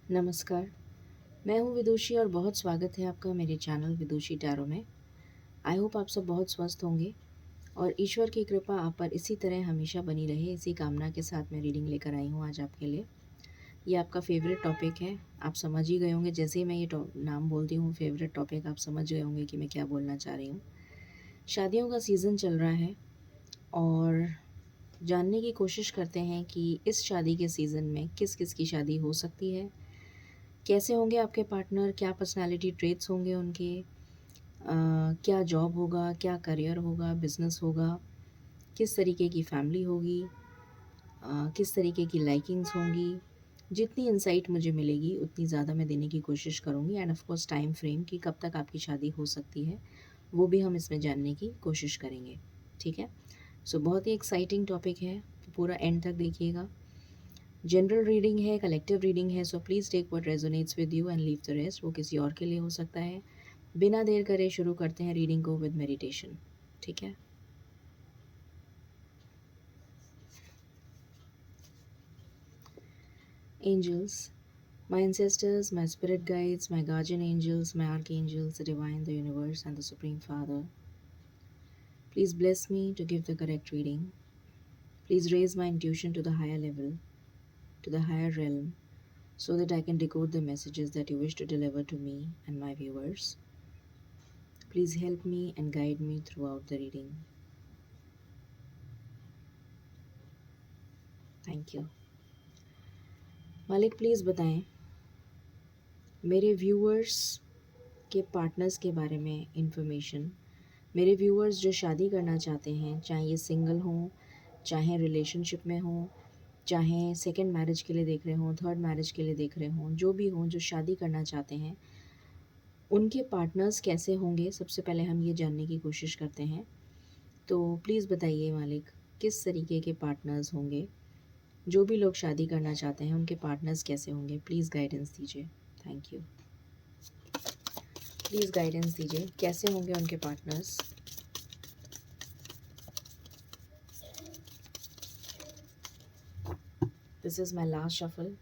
नमस्कार, मैं हूँ विदुषी और बहुत स्वागत है आपका मेरे चैनल विदुषी टैरो में। आई होप आप सब बहुत स्वस्थ होंगे और ईश्वर की कृपा आप पर इसी तरह हमेशा बनी रहे। इसी कामना के साथ मैं रीडिंग लेकर आई हूँ आज आपके लिए। ये आपका फेवरेट टॉपिक है, आप समझ ही गए होंगे। जैसे ही मैं ये नाम बोलती हूँ फेवरेट टॉपिक, आप समझ गए होंगे कि मैं क्या बोलना चाह रही हूँ। शादियों का सीज़न चल रहा है और जानने की कोशिश करते हैं कि इस शादी के सीज़न में किस किस की शादी हो सकती है, कैसे होंगे आपके पार्टनर, क्या पर्सनालिटी ट्रेट्स होंगे उनके, क्या जॉब होगा, क्या करियर होगा, बिज़नेस होगा, किस तरीके की फैमिली होगी, किस तरीके की लाइकिंग्स होंगी। जितनी इंसाइट मुझे मिलेगी उतनी ज़्यादा मैं देने की कोशिश करूँगी end of course time frame कि कब तक आपकी शादी हो सकती है वो भी हम इसमें जानने की कोशिश करेंगे। ठीक है, सो बहुत ही एक्साइटिंग टॉपिक है, पूरा एंड तक देखिएगा। जनरल रीडिंग है, कलेक्टिव रीडिंग है, so please take what resonates with you and leave the rest. वो किसी और के लिए हो सकता है। बिना देर करे शुरू करते हैं रीडिंग को विद मेडिटेशन। ठीक है, angels, my ancestors, my spirit guides, my guardian angels, my archangels, the divine, the universe, and the Supreme Father, please bless me to give the correct reading. Please raise my intuition to the higher level, to the higher realm, so that I can decode the messages that you wish to deliver to me and my viewers. Please help me and guide me throughout the reading. Thank you. मालिक please बताएं मेरे viewers के partners के बारे में information. मेरे viewers जो शादी करना चाहते हैं, चाहे ये सिंगल हों, चाहे रिलेशनशिप में हों, चाहे सेकंड मैरिज के लिए देख रहे हों, थर्ड मैरिज के लिए देख रहे हों, जो भी हों, जो शादी करना चाहते हैं, उनके पार्टनर्स कैसे होंगे, सबसे पहले हम ये जानने की कोशिश करते हैं। तो प्लीज़ बताइए मालिक, किस तरीके के पार्टनर्स होंगे? जो भी लोग शादी करना चाहते हैं उनके पार्टनर्स कैसे होंगे? प्लीज़ गाइडेंस दीजिए। Thank you. प्लीज़ गाइडेंस दीजिए, कैसे होंगे उनके partners? This is my last shuffle.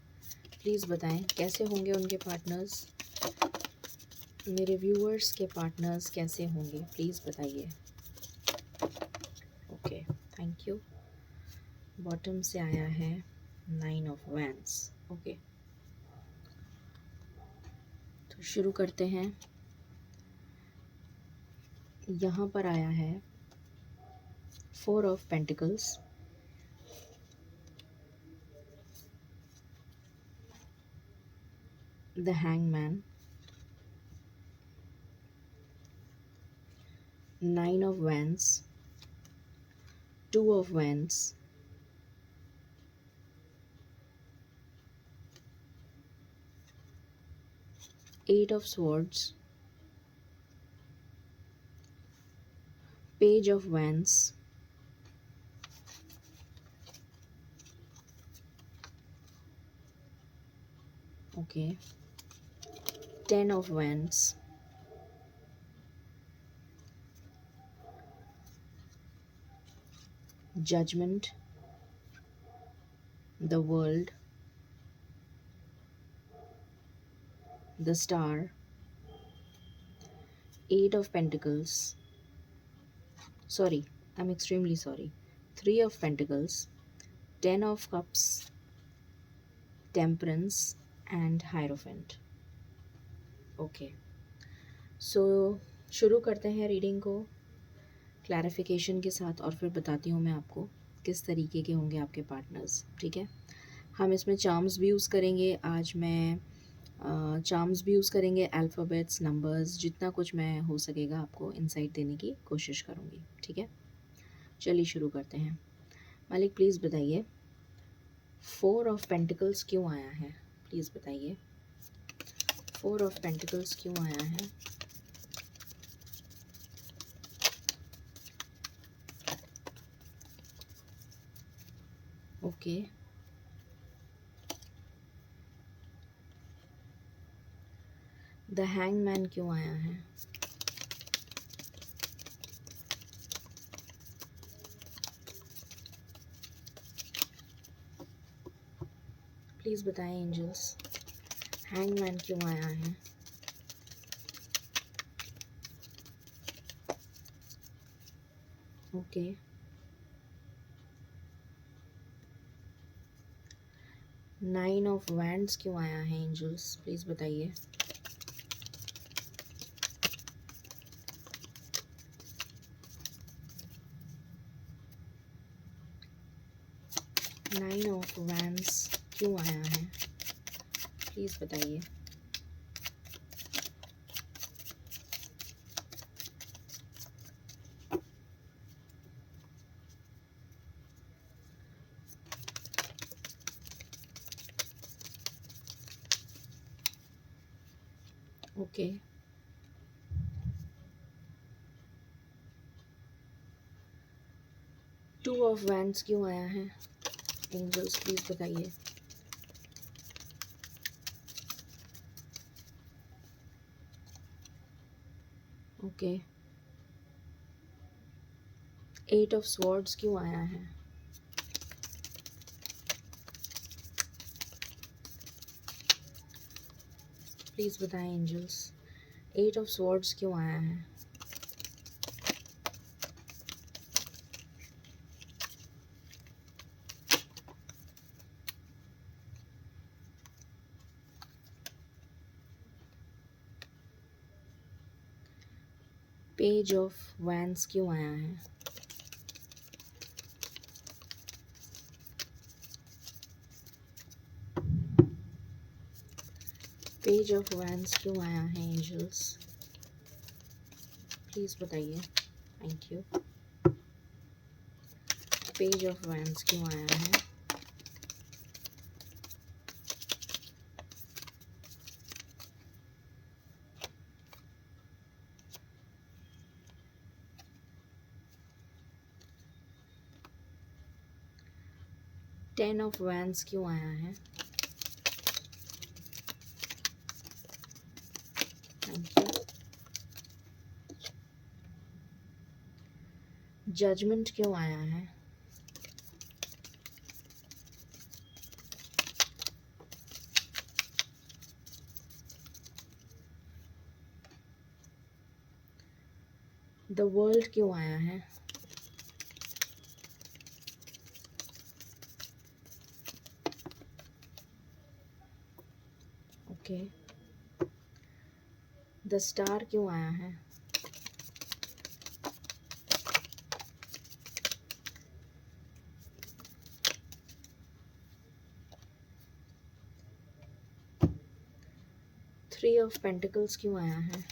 Please बताएं कैसे होंगे उनके पार्टनर्स। मेरे व्यूअर्स के पार्टनर्स कैसे होंगे, प्लीज़ बताइए। Okay, thank you. बॉटम से आया है 9 ऑफ वैंड्स। ओके, तो शुरू करते हैं। यहाँ पर आया है 4 of pentacles, the hangman, 9 of wands, 2 of wands, 8 of swords, page of wands, okay, 10 of wands, judgment, the world, the star, 8 of pentacles, sorry, I'm extremely sorry, 3 of pentacles, 10 of cups, temperance and hierophant। Okay, so शुरू करते हैं reading को clarification के साथ और फिर बताती हूँ मैं आपको किस तरीके के होंगे आपके पार्टनर्स। ठीक है, हम इसमें चार्म्स भी यूज़ करेंगे। आज मैं चार्म्स भी यूज़ करेंगे, अल्फ़ाबेट्स, नंबर्स, जितना कुछ मैं हो सकेगा आपको इंसाइट देने की कोशिश करूँगी। ठीक है, चलिए शुरू करते हैं। मालिक प्लीज़ बताइए 4 ऑफ पेंटिकल्स क्यों आया है? प्लीज़ बताइए 4 ऑफ पेंटिकल्स क्यों आया है? ओके, द हैंगमैन क्यों आया है? प्लीज़ बताएं एंजल्स हैंगमैन क्यों आया है? ओके। नाइन ऑफ वैंड्स क्यों आया है एंजल्स, प्लीज़ बताइए। नाइन ऑफ वैंड्स क्यों आया है, प्लीज़ बताइए। ओके। टू ऑफ वैंड्स क्यों आया है एंजल्स, प्लीज़ बताइए। ओके। एट ऑफ स्वॉर्ड्स क्यों आया है? प्लीज़ बताएं एंजल्स, एट ऑफ स्वॉर्ड्स क्यों आया है? पेज ऑफ वैंड्स क्यों आया है? पेज ऑफ वैंड्स क्यों आया है एंजल्स, प्लीज़ बताइए। Thank you. Page of wands क्यों आया है? टेन ऑफ वैंड्स क्यों आया है? Thank you. जजमेंट क्यों आया है? द वर्ल्ड क्यों आया है? ओके। द स्टार क्यों आया है? थ्री ऑफ पेंटिकल्स क्यों आया है?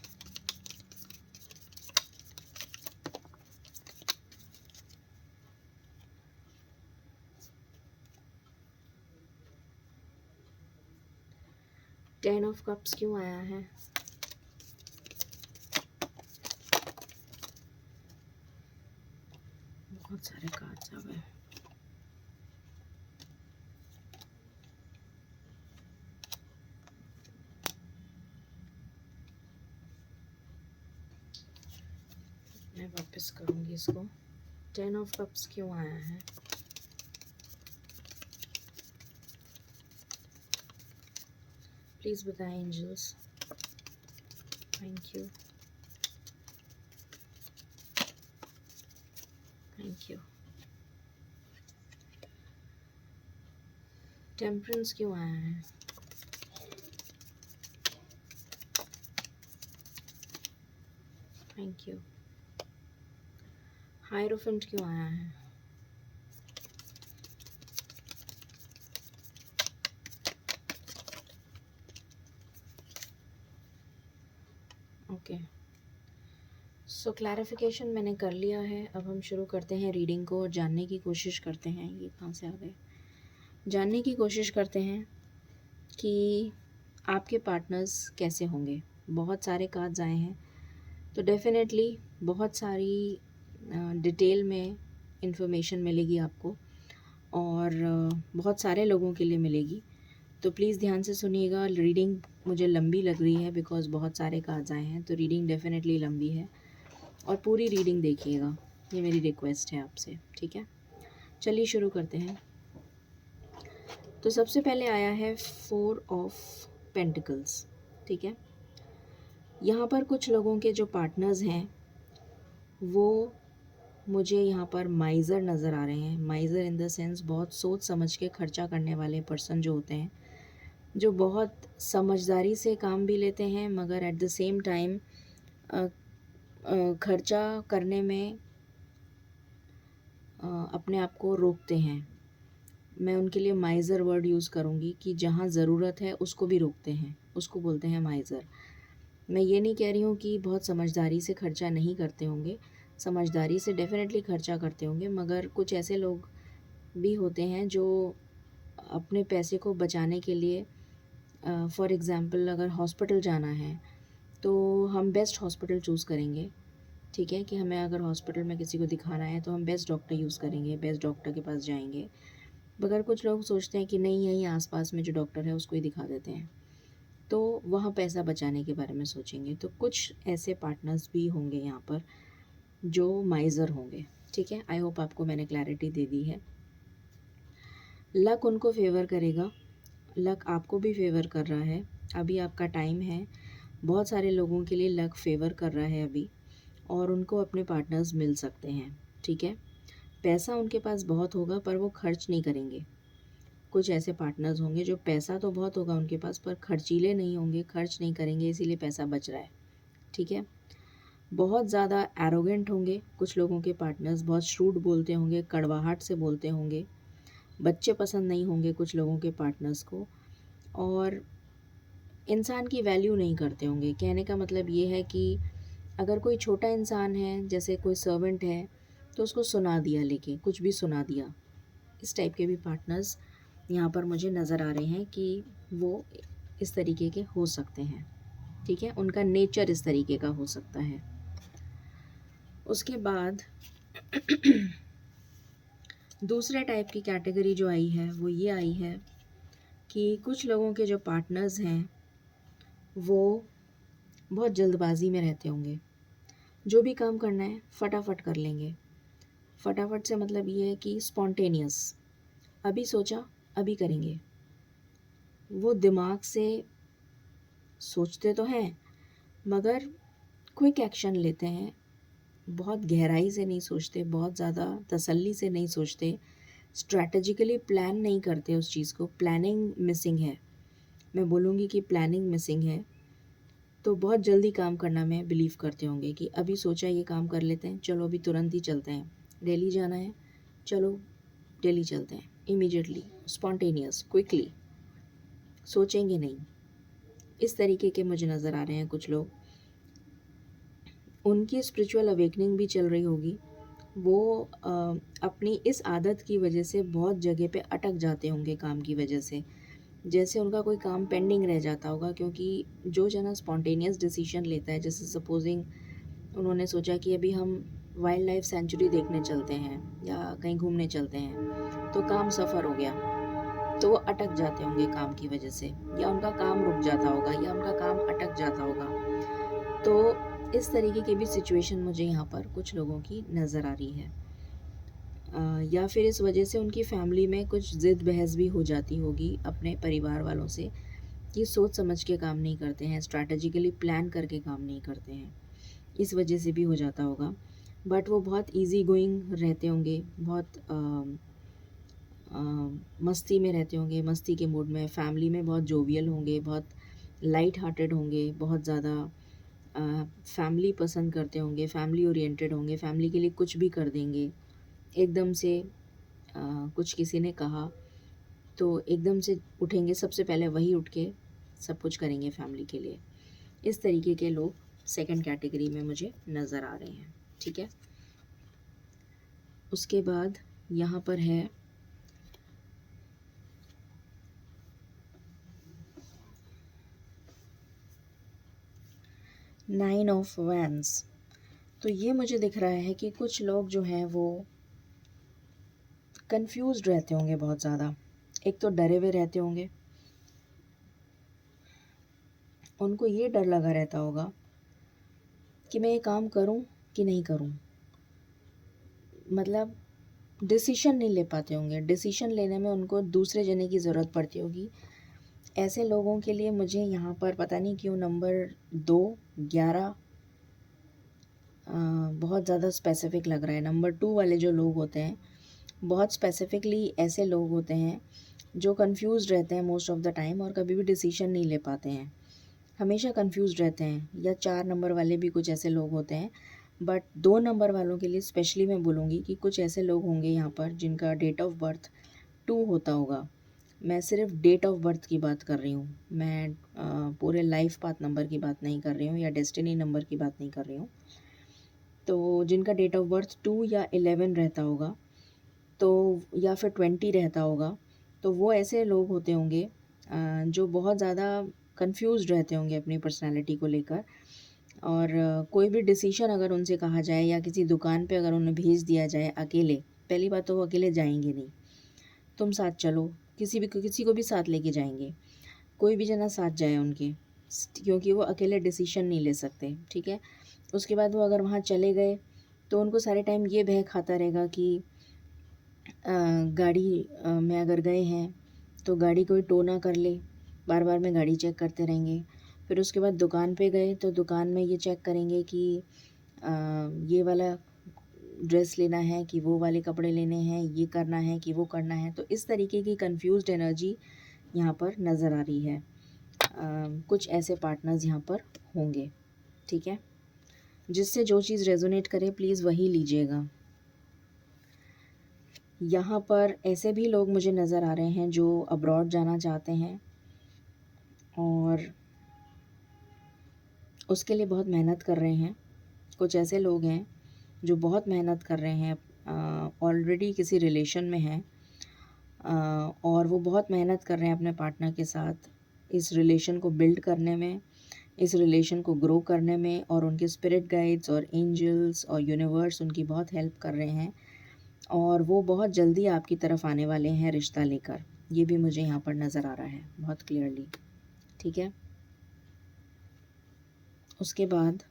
टेन ऑफ कप्स क्यों आया है? बहुत सारे कार्ड्स आ गए। मैं वापस करूँगी इसको। टेन ऑफ कप्स क्यों आया है? प्लीज़ बताएं angels. Thank you. Thank you. Temperance क्यों आया है? Thank you. हायरोफेंट क्यों आया है? ओके। सो क्लैरिफिकेशन मैंने कर लिया है। अब हम शुरू करते हैं रीडिंग को और जानने की कोशिश करते हैं, ये कहाँ से आ गए, जानने की कोशिश करते हैं कि आपके पार्टनर्स कैसे होंगे। बहुत सारे कार्ड्स आए हैं तो डेफिनेटली बहुत सारी डिटेल में इंफॉर्मेशन मिलेगी आपको और बहुत सारे लोगों के लिए मिलेगी। तो प्लीज़ ध्यान से सुनिएगा। रीडिंग मुझे लंबी लग रही है बिकॉज़ बहुत सारे कार्ड्स आए हैं, तो रीडिंग डेफिनेटली लंबी है और पूरी रीडिंग देखिएगा, ये मेरी रिक्वेस्ट है आपसे, ठीक है। चलिए शुरू करते हैं। तो सबसे पहले आया है फोर ऑफ पेंटिकल्स, ठीक है। यहाँ पर कुछ लोगों के जो पार्टनर्स हैं वो मुझे यहाँ पर माइज़र नज़र आ रहे हैं। माइज़र इन द सेंस बहुत सोच समझ के खर्चा करने वाले पर्सन जो होते हैं, जो बहुत समझदारी से काम भी लेते हैं मगर एट द सेम टाइम खर्चा करने में अपने आप को रोकते हैं। मैं उनके लिए माइज़र वर्ड यूज़ करूँगी कि जहाँ ज़रूरत है उसको भी रोकते हैं, उसको बोलते हैं माइज़र। मैं ये नहीं कह रही हूँ कि बहुत समझदारी से खर्चा नहीं करते होंगे, समझदारी से डेफ़िनेटली खर्चा करते होंगे, मगर कुछ ऐसे लोग भी होते हैं जो अपने पैसे को बचाने के लिए फॉर एग्ज़ाम्पल अगर हॉस्पिटल जाना है तो हम बेस्ट हॉस्पिटल चूज़ करेंगे, ठीक है, कि हमें अगर हॉस्पिटल में किसी को दिखाना है तो हम बेस्ट डॉक्टर यूज़ करेंगे, बेस्ट डॉक्टर के पास जाएंगे। मगर कुछ लोग सोचते हैं कि नहीं, यहीं आसपास में जो डॉक्टर है उसको ही दिखा देते हैं, तो वहाँ पैसा बचाने के बारे में सोचेंगे। तो कुछ ऐसे पार्टनर्स भी होंगे यहाँ पर जो माइज़र होंगे, ठीक है। आई होप आपको मैंने क्लैरिटी दे दी है। लक उनको फेवर करेगा, लक आपको भी फेवर कर रहा है। अभी आपका टाइम है, बहुत सारे लोगों के लिए लक फेवर कर रहा है अभी, और उनको अपने पार्टनर्स मिल सकते हैं, ठीक है। पैसा उनके पास बहुत होगा पर वो खर्च नहीं करेंगे। कुछ ऐसे पार्टनर्स होंगे जो पैसा तो बहुत होगा उनके पास पर खर्चीले नहीं होंगे, खर्च नहीं करेंगे, इसीलिए पैसा बच रहा है, ठीक है। बहुत ज़्यादा एरोगेंट होंगे कुछ लोगों के पार्टनर्स, बहुत श्रूड बोलते होंगे, कड़वाहट से बोलते होंगे, बच्चे पसंद नहीं होंगे कुछ लोगों के पार्टनर्स को, और इंसान की वैल्यू नहीं करते होंगे। कहने का मतलब ये है कि अगर कोई छोटा इंसान है, जैसे कोई सर्वेंट है, तो उसको सुना दिया, लेके कुछ भी सुना दिया। इस टाइप के भी पार्टनर्स यहाँ पर मुझे नज़र आ रहे हैं कि वो इस तरीके के हो सकते हैं, ठीक है। उनका नेचर इस तरीके का हो सकता है। उसके बाद दूसरे टाइप की कैटेगरी जो आई है वो ये आई है कि कुछ लोगों के जो पार्टनर्स हैं वो बहुत जल्दबाजी में रहते होंगे। जो भी काम करना है फटाफट कर लेंगे। फटाफट से मतलब ये है कि स्पॉन्टेनियस, अभी सोचा अभी करेंगे। वो दिमाग से सोचते तो हैं मगर क्विक एक्शन लेते हैं, बहुत गहराई से नहीं सोचते, बहुत ज़्यादा तसल्ली से नहीं सोचते, स्ट्रैटेजिकली प्लान नहीं करते उस चीज़ को। प्लानिंग मिसिंग है, मैं बोलूँगी कि प्लानिंग मिसिंग है। तो बहुत जल्दी काम करना में बिलीव करते होंगे कि अभी सोचा ये काम कर लेते हैं, चलो अभी तुरंत ही चलते हैं। दिल्ली जाना है, चलो दिल्ली चलते हैं, इमीडिएटली, स्पॉन्टेनियस, क्विकली, सोचेंगे नहीं। इस तरीके के मुझे नज़र आ रहे हैं कुछ लोग। उनकी स्पिरिचुअल अवेकनिंग भी चल रही होगी। वो अपनी इस आदत की वजह से बहुत जगह पे अटक जाते होंगे काम की वजह से। जैसे उनका कोई काम पेंडिंग रह जाता होगा, क्योंकि जो जना स्पॉन्टेनियस डिसीजन लेता है, जैसे सपोजिंग उन्होंने सोचा कि अभी हम वाइल्ड लाइफ सेंचुरी देखने चलते हैं या कहीं घूमने चलते हैं, तो काम सफ़र हो गया, तो वो अटक जाते होंगे काम की वजह से, या उनका काम रुक जाता होगा या उनका काम अटक जाता होगा। तो इस तरीके की भी सिचुएशन मुझे यहाँ पर कुछ लोगों की नज़र आ रही है। या फिर इस वजह से उनकी फैमिली में कुछ ज़िद बहस भी हो जाती होगी अपने परिवार वालों से कि सोच समझ के काम नहीं करते हैं, स्ट्रैटेजिकली प्लान करके काम नहीं करते हैं, इस वजह से भी हो जाता होगा। बट वो बहुत इजी गोइंग रहते होंगे, बहुत मस्ती में रहते होंगे, मस्ती के मूड में, फैमिली में बहुत जोवियल होंगे, बहुत लाइट हार्टेड होंगे, बहुत ज़्यादा फैमिली पसंद करते होंगे, फैमिली ओरिएंटेड होंगे, फैमिली के लिए कुछ भी कर देंगे। एकदम से कुछ किसी ने कहा तो एकदम से उठेंगे, सबसे पहले वही उठ के सब कुछ करेंगे फैमिली के लिए। इस तरीके के लोग सेकंड कैटेगरी में मुझे नज़र आ रहे हैं, ठीक है। उसके बाद यहाँ पर है नाइन ऑफ वैंड्स। तो ये मुझे दिख रहा है कि कुछ लोग जो हैं वो कंफ्यूज्ड रहते होंगे बहुत ज़्यादा। एक तो डरे हुए रहते होंगे, उनको ये डर लगा रहता होगा कि मैं ये काम करूं कि नहीं करूं। मतलब डिसीशन नहीं ले पाते होंगे, डिसीशन लेने में उनको दूसरे जने की ज़रूरत पड़ती होगी ऐसे लोगों के लिए मुझे यहाँ पर पता नहीं क्यों नंबर 2, 11 बहुत ज़्यादा स्पेसिफिक लग रहा है। नंबर 2 वाले जो लोग होते हैं बहुत स्पेसिफिकली ऐसे लोग होते हैं जो कंफ्यूज रहते हैं मोस्ट ऑफ़ द टाइम और कभी भी डिसीजन नहीं ले पाते हैं, हमेशा कंफ्यूज रहते हैं। या 4 नंबर वाले भी कुछ ऐसे लोग होते हैं, बट 2 नंबर वालों के लिए स्पेशली मैं बोलूँगी कि कुछ ऐसे लोग होंगे यहाँ पर जिनका डेट ऑफ बर्थ 2 होता होगा। मैं सिर्फ डेट ऑफ बर्थ की बात कर रही हूँ, मैं पूरे लाइफ पाथ नंबर की बात नहीं कर रही हूँ या डेस्टिनी नंबर की बात नहीं कर रही हूँ। तो जिनका डेट ऑफ बर्थ 2 या 11 रहता होगा, तो या फिर 20 रहता होगा, तो वो ऐसे लोग होते होंगे जो बहुत ज़्यादा कंफ्यूज्ड रहते होंगे अपनी पर्सनैलिटी को लेकर। और कोई भी डिसीजन अगर उनसे कहा जाए या किसी दुकान पे अगर उन्हें भेज दिया जाए अकेले, पहली बात तो वो अकेले जाएंगे नहीं, तुम साथ चलो, किसी को भी साथ लेके जाएंगे, कोई भी जना साथ जाए उनके, क्योंकि वो अकेले डिसीजन नहीं ले सकते, ठीक है। उसके बाद वो अगर वहाँ चले गए तो उनको सारे टाइम ये भय खाता रहेगा कि गाड़ी में अगर गए हैं तो गाड़ी कोई टो ना कर ले, बार बार में गाड़ी चेक करते रहेंगे। फिर उसके बाद दुकान पे गए तो दुकान में ये चेक करेंगे कि ये वाला ड्रेस लेना है कि वो वाले कपड़े लेने हैं, ये करना है कि वो करना है। तो इस तरीके की कंफ्यूज्ड एनर्जी यहाँ पर नज़र आ रही है। कुछ ऐसे पार्टनर्स यहाँ पर होंगे, ठीक है। जिससे जो चीज़ रेजोनेट करे प्लीज़ वही लीजिएगा। यहाँ पर ऐसे भी लोग मुझे नज़र आ रहे हैं जो अब्रॉड जाना चाहते हैं और उसके लिए बहुत मेहनत कर रहे हैं। कुछ ऐसे लोग हैं जो बहुत मेहनत कर रहे हैं, ऑलरेडी किसी रिलेशन में हैं और वो बहुत मेहनत कर रहे हैं अपने पार्टनर के साथ इस रिलेशन को बिल्ड करने में, इस रिलेशन को ग्रो करने में, और उनके स्पिरिट गाइड्स और एंजल्स और यूनिवर्स उनकी बहुत हेल्प कर रहे हैं और वो बहुत जल्दी आपकी तरफ आने वाले हैं रिश्ता लेकर। ये भी मुझे यहाँ पर नज़र आ रहा है बहुत क्लियरली, ठीक है। उसके बाद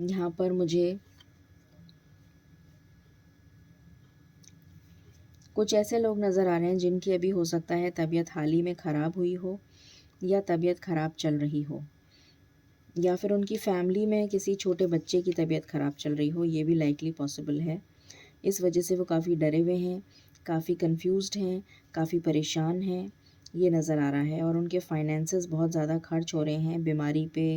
यहाँ पर मुझे कुछ ऐसे लोग नज़र आ रहे हैं जिनकी अभी हो सकता है तबीयत हाल ही में ख़राब हुई हो या तबीयत ख़राब चल रही हो, या फिर उनकी फैमिली में किसी छोटे बच्चे की तबीयत ख़राब चल रही हो, ये भी लाइकली पॉसिबल है। इस वजह से वो काफ़ी डरे हुए हैं, काफ़ी कंफ्यूज्ड हैं, काफ़ी परेशान हैं, ये नज़र आ रहा है। और उनके फाइनेंसेस बहुत ज़्यादा खर्च हो रहे हैं बीमारी पे,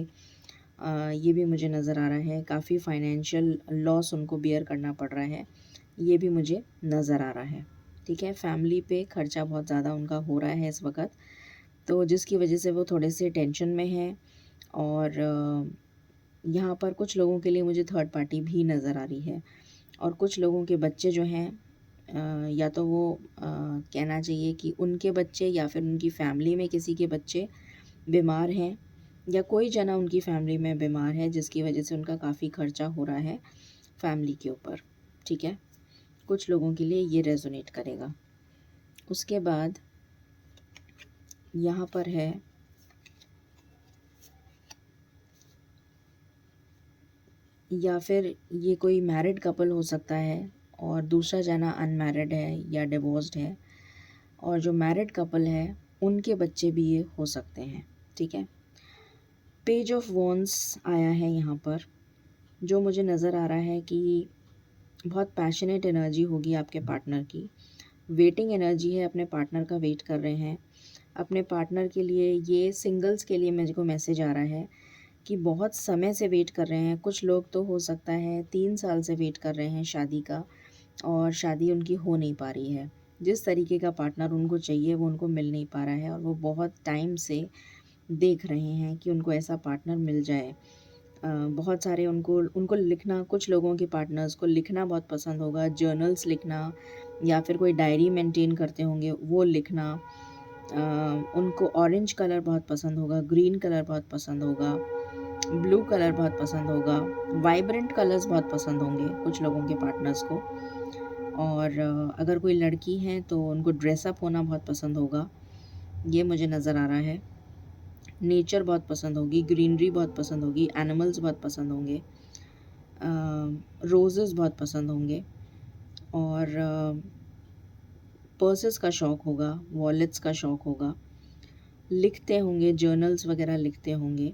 ये भी मुझे नज़र आ रहा है। काफ़ी फाइनेंशियल लॉस उनको बियर करना पड़ रहा है, ये भी मुझे नज़र आ रहा है, ठीक है। फैमिली पे खर्चा बहुत ज़्यादा उनका हो रहा है इस वक्त, तो जिसकी वजह से वो थोड़े से टेंशन में हैं। और यहाँ पर कुछ लोगों के लिए मुझे थर्ड पार्टी भी नज़र आ रही है। और कुछ लोगों के बच्चे जो हैं या तो वो कहना चाहिए कि उनके बच्चे या फिर उनकी फैमिली में किसी के बच्चे बीमार हैं, या कोई जना उनकी फैमिली में बीमार है जिसकी वजह से उनका काफ़ी खर्चा हो रहा है फैमिली के ऊपर, ठीक है। कुछ लोगों के लिए ये रेजोनेट करेगा। उसके बाद यहाँ पर है या फिर ये कोई मैरिड कपल हो सकता है और दूसरा जना अनमैरिड है या डिवोर्स्ड है, और जो मैरिड कपल है उनके बच्चे भी ये हो सकते हैं, ठीक है। पेज ऑफ वॉन्ड्स आया है यहाँ पर, जो मुझे नज़र आ रहा है कि बहुत पैशनेट एनर्जी होगी आपके पार्टनर की, वेटिंग एनर्जी है, अपने पार्टनर का वेट कर रहे हैं। अपने पार्टनर के लिए, ये सिंगल्स के लिए मेरे को मैसेज आ रहा है कि बहुत समय से वेट कर रहे हैं। कुछ लोग तो हो सकता है 3 साल से वेट कर रहे हैं शादी का, और शादी उनकी हो नहीं पा रही है। जिस तरीके का पार्टनर उनको चाहिए वो उनको मिल नहीं पा रहा है, और वो बहुत टाइम से देख रहे हैं कि उनको ऐसा पार्टनर मिल जाए। बहुत सारे उनको उनको लिखना, कुछ लोगों के पार्टनर्स को लिखना बहुत पसंद होगा, जर्नल्स लिखना, या फिर कोई डायरी मेंटेन करते होंगे वो लिखना। उनको ऑरेंज कलर बहुत पसंद होगा, ग्रीन कलर बहुत पसंद होगा, ब्लू कलर बहुत पसंद होगा, वाइब्रेंट कलर्स बहुत पसंद होंगे कुछ लोगों के पार्टनर्स को। और अगर कोई लड़की है तो उनको ड्रेसअप होना बहुत पसंद होगा, ये मुझे नज़र आ रहा है। नेचर बहुत पसंद होगी, ग्रीनरी बहुत पसंद होगी, एनिमल्स बहुत पसंद होंगे, रोज़ेस बहुत पसंद होंगे, और पर्सेस का शौक़ होगा, वॉलेट्स का शौक़ होगा। लिखते होंगे, जर्नल्स वगैरह लिखते होंगे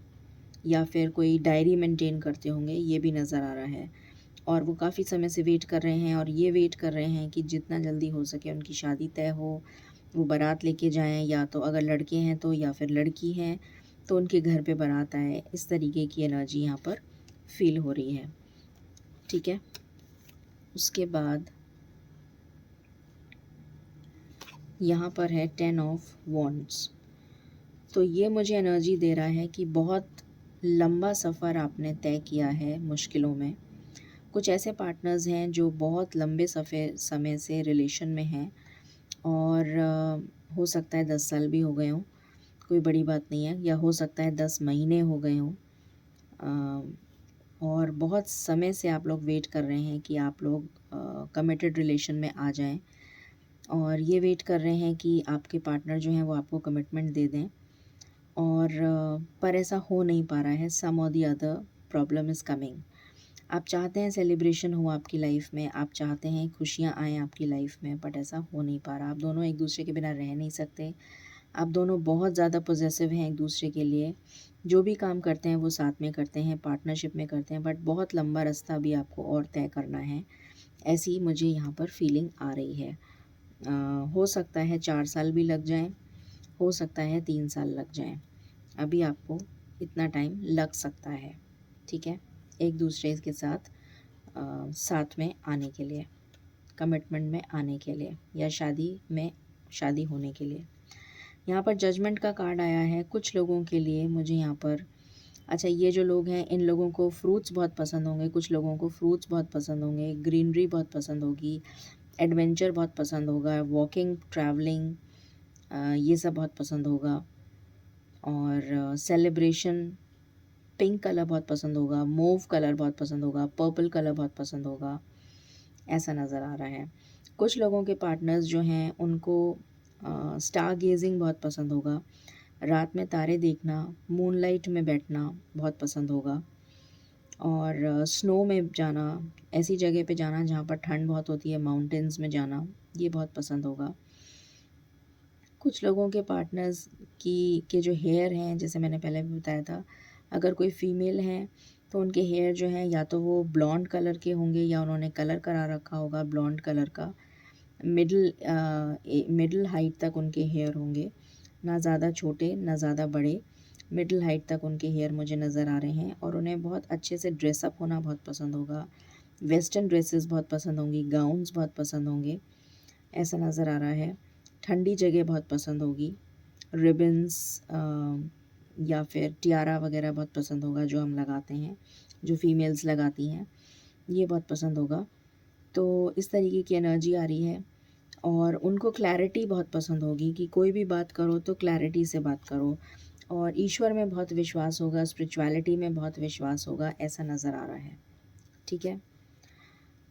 या फिर कोई डायरी मेंटेन करते होंगे, ये भी नज़र आ रहा है। और वो काफ़ी समय से वेट कर रहे हैं और ये वेट कर रहे हैं कि जितना जल्दी हो सके उनकी शादी तय हो, वो बारात लेके जाएं, या तो अगर लड़के हैं तो, या फिर लड़की हैं तो उनके घर पे बारात आए। इस तरीके की एनर्जी यहाँ पर फील हो रही है। ठीक है, उसके बाद यहाँ पर है 10 ऑफ वॉन्ड्स। तो ये मुझे एनर्जी दे रहा है कि बहुत लंबा सफ़र आपने तय किया है मुश्किलों में। कुछ ऐसे पार्टनर्स हैं जो बहुत लंबे समय से रिलेशन में हैं और हो सकता है 10 साल भी हो गए हों, कोई बड़ी बात नहीं है, या हो सकता है 10 महीने हो गए हों। और बहुत समय से आप लोग वेट कर रहे हैं कि आप लोग कमिटेड रिलेशन में आ जाएं, और ये वेट कर रहे हैं कि आपके पार्टनर जो हैं वो आपको कमिटमेंट दे दें, और पर ऐसा हो नहीं पा रहा है। सम और the other problem is coming. आप चाहते हैं सेलिब्रेशन हो आपकी लाइफ में, आप चाहते हैं खुशियाँ आएँ आपकी लाइफ में, बट ऐसा हो नहीं पा रहा। आप दोनों एक दूसरे के बिना रह नहीं सकते। आप दोनों बहुत ज़्यादा पॉसेसिव हैं एक दूसरे के लिए। जो भी काम करते हैं वो साथ में करते हैं, पार्टनरशिप में करते हैं, बट बहुत लंबा रास्ता भी आपको और तय करना है। ऐसी मुझे यहाँ पर फीलिंग आ रही है। हो सकता है 4 साल भी लग जाएँ, हो सकता है 3 साल लग जाएँ। अभी आपको इतना टाइम लग सकता है। ठीक है, एक दूसरे के साथ साथ में आने के लिए, कमिटमेंट में आने के लिए, या शादी होने के लिए। यहाँ पर जजमेंट का कार्ड आया है कुछ लोगों के लिए मुझे यहाँ पर। अच्छा, ये जो लोग हैं इन लोगों को फ्रूट्स बहुत पसंद होंगे, कुछ लोगों को फ्रूट्स बहुत पसंद होंगे, ग्रीनरी बहुत पसंद होगी, एडवेंचर बहुत पसंद होगा, वॉकिंग, ट्रैवलिंग, ये सब बहुत पसंद होगा, और सेलिब्रेशन, पिंक कलर बहुत पसंद होगा, मूव कलर बहुत पसंद होगा, पर्पल कलर बहुत पसंद होगा, ऐसा नज़र आ रहा है। कुछ लोगों के पार्टनर्स जो हैं उनको स्टार गेजिंग बहुत पसंद होगा, रात में तारे देखना, मूनलाइट में बैठना बहुत पसंद होगा, और स्नो में जाना, ऐसी जगह पे जाना जहाँ पर ठंड बहुत होती है, माउंटेन्स में जाना, ये बहुत पसंद होगा। कुछ लोगों के पार्टनर्स के जो हेयर हैं, जैसे मैंने पहले भी बताया था, अगर कोई फीमेल हैं तो उनके हेयर जो हैं या तो वो ब्लॉन्ड कलर के होंगे या उन्होंने कलर करा रखा होगा ब्लॉन्ड कलर का। मिडिल हाइट तक उनके हेयर होंगे, ना ज़्यादा छोटे ना ज़्यादा बड़े, मिडिल हाइट तक उनके हेयर मुझे नज़र आ रहे हैं। और उन्हें बहुत अच्छे से ड्रेसअप होना बहुत पसंद होगा, वेस्टर्न ड्रेसेस बहुत पसंद होंगी, गाउन्स बहुत पसंद होंगे, ऐसा नज़र आ रहा है। ठंडी जगह बहुत पसंद होगी, रिबन्स या फिर टियारा वगैरह बहुत पसंद होगा जो हम लगाते हैं, जो फीमेल्स लगाती हैं, ये बहुत पसंद होगा। तो इस तरीके की एनर्जी आ रही है। और उनको क्लैरिटी बहुत पसंद होगी कि कोई भी बात करो तो क्लैरिटी से बात करो, और ईश्वर में बहुत विश्वास होगा, स्पिरिचुअलिटी में बहुत विश्वास होगा, ऐसा नज़र आ रहा है। ठीक है,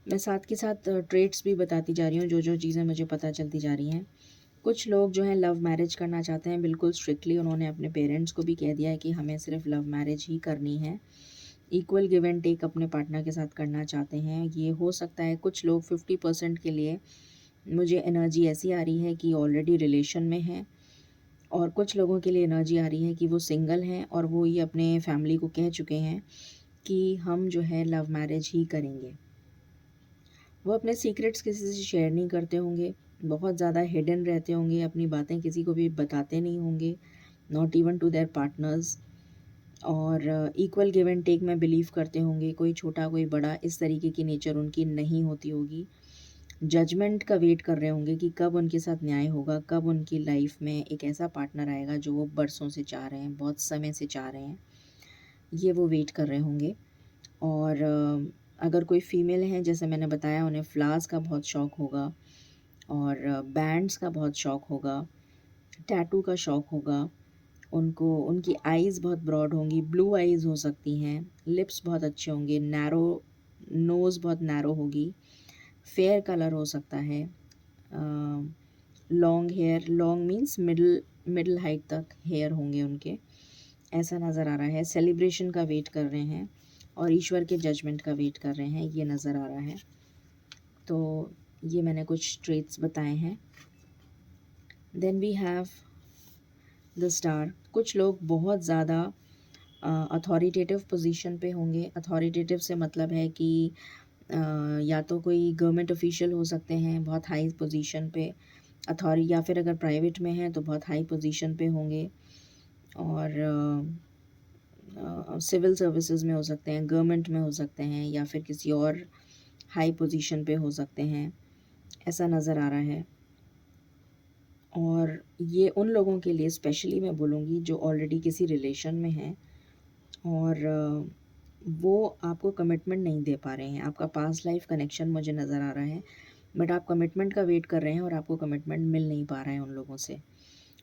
मैं साथ के साथ ट्रेट्स भी बताती जा रही हूँ, जो जो चीज़ें मुझे पता चलती जा रही हैं। कुछ लोग जो हैं लव मैरिज करना चाहते हैं, बिल्कुल स्ट्रिक्टली उन्होंने अपने पेरेंट्स को भी कह दिया है कि हमें सिर्फ लव मैरिज ही करनी है। इक्वल गिव एंड टेक अपने पार्टनर के साथ करना चाहते हैं। ये हो सकता है कुछ लोग 50% के लिए, मुझे एनर्जी ऐसी आ रही है कि ऑलरेडी रिलेशन में हैं, और कुछ लोगों के लिए एनर्जी आ रही है कि वो सिंगल हैं और वो ये अपने फैमिली को कह चुके हैं कि हम जो है लव मैरिज ही करेंगे। वो अपने सीक्रेट्स किसी से शेयर नहीं करते होंगे, बहुत ज़्यादा हिडन रहते होंगे, अपनी बातें किसी को भी बताते नहीं होंगे, not even to their partners. और इक्वल गिव एंड टेक में बिलीव करते होंगे, कोई छोटा कोई बड़ा, इस तरीके की नेचर उनकी नहीं होती होगी। जजमेंट का वेट कर रहे होंगे कि कब उनके साथ न्याय होगा, कब उनकी लाइफ में एक ऐसा पार्टनर आएगा जो वो बरसों से चाह रहे हैं, बहुत समय से चाह रहे हैं, ये वो वेट कर रहे होंगे। और अगर कोई फीमेल है, जैसे मैंने बताया, उन्हें फ्लावर्स का बहुत शौक़ होगा, और बैंड्स का बहुत शौक़ होगा, टैटू का शौक़ होगा उनको। उनकी आईज़ बहुत ब्रॉड होंगी, ब्लू आईज़ हो सकती हैं, लिप्स बहुत अच्छे होंगे, नैरो नोज़ बहुत नैरो होगी, फेयर कलर हो सकता है, long hair, long means middle height तक हेयर होंगे उनके, ऐसा नज़र आ रहा है। सेलिब्रेशन का वेट कर रहे हैं और ईश्वर के जजमेंट का वेट कर रहे हैं, ये नज़र आ रहा है। तो ये मैंने कुछ ट्रेट्स बताए हैं। Then we have the star, कुछ लोग बहुत ज़्यादा अथॉरिटेटिव पोजीशन पे होंगे। अथॉरिटेटिव से मतलब है कि या तो कोई गवर्नमेंट ऑफिशियल हो सकते हैं बहुत हाई पोजीशन पे या फिर अगर प्राइवेट में हैं तो बहुत हाई पोजीशन पे होंगे, और सिविल सर्विसेज में हो सकते हैं, गवर्नमेंट में हो सकते हैं, या फिर किसी और हाई पोजीशन पे हो सकते हैं, ऐसा नज़र आ रहा है। और ये उन लोगों के लिए स्पेशली मैं बोलूँगी जो ऑलरेडी किसी रिलेशन में हैं और वो आपको कमिटमेंट नहीं दे पा रहे हैं। आपका पास्ट लाइफ कनेक्शन मुझे नज़र आ रहा है, बट आप कमिटमेंट का वेट कर रहे हैं और आपको कमिटमेंट मिल नहीं पा रहा है उन लोगों से।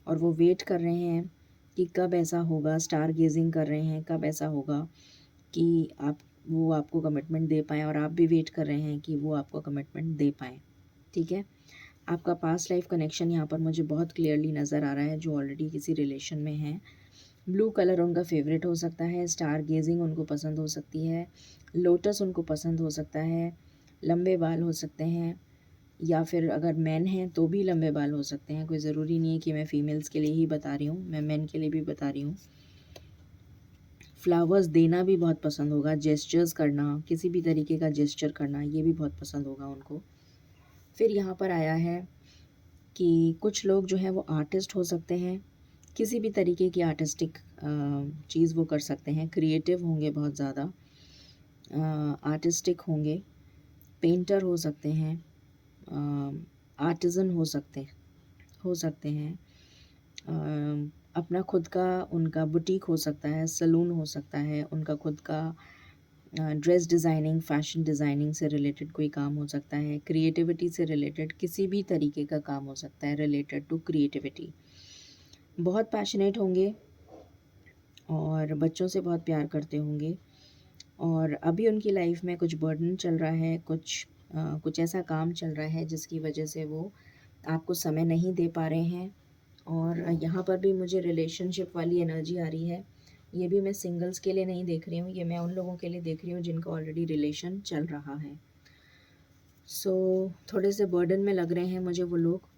और वो वेट कर रहे हैं कि कब ऐसा होगा, स्टार गेजिंग कर रहे हैं, कब ऐसा होगा कि वो आपको कमिटमेंट दे पाएँ, और आप भी वेट कर रहे हैं कि वो आपको कमिटमेंट दे पाएँ। ठीक है? आपका पास्ट लाइफ कनेक्शन यहाँ पर मुझे बहुत क्लियरली नज़र आ रहा है, जो ऑलरेडी किसी रिलेशन में हैं। ब्लू कलर उनका फेवरेट हो सकता है, स्टार गेजिंग उनको पसंद हो सकती है, लोटस उनको पसंद हो सकता है, लंबे बाल हो सकते हैं, या फिर अगर मेन हैं तो भी लंबे बाल हो सकते हैं। कोई ज़रूरी नहीं है कि मैं फ़ीमेल्स के लिए ही बता रही हूँ, मैं मेन के लिए भी बता रही हूँ। फ्लावर्स देना भी बहुत पसंद होगा, जेस्चर्स करना, किसी भी तरीके का जेस्चर करना, ये भी बहुत पसंद होगा उनको। फिर यहाँ पर आया है कि कुछ लोग जो हैं वो आर्टिस्ट हो सकते हैं, किसी भी तरीके की आर्टिस्टिक चीज़ वो कर सकते हैं, क्रिएटिव होंगे बहुत ज़्यादा, आर्टिस्टिक होंगे, पेंटर हो सकते हैं, आर्टिज़न हो सकते हैं, अपना खुद का उनका बुटीक हो सकता है, सलून हो सकता है, उनका खुद का ड्रेस डिज़ाइनिंग, फ़ैशन डिज़ाइनिंग से रिलेटेड कोई काम हो सकता है, क्रिएटिविटी से रिलेटेड किसी भी तरीके का काम हो सकता है रिलेटेड टू क्रिएटिविटी। बहुत पैशनेट होंगे और बच्चों से बहुत प्यार करते होंगे, और अभी उनकी लाइफ में कुछ बर्डन चल रहा है, कुछ ऐसा काम चल रहा है जिसकी वजह से वो आपको समय नहीं दे पा रहे हैं। और यहाँ पर भी मुझे रिलेशनशिप वाली एनर्जी आ रही है। ये भी मैं सिंगल्स के लिए नहीं देख रही हूँ, ये मैं उन लोगों के लिए देख रही हूँ जिनका ऑलरेडी रिलेशन चल रहा है। सो थोड़े से बर्डन में लग रहे हैं मुझे वो लोग,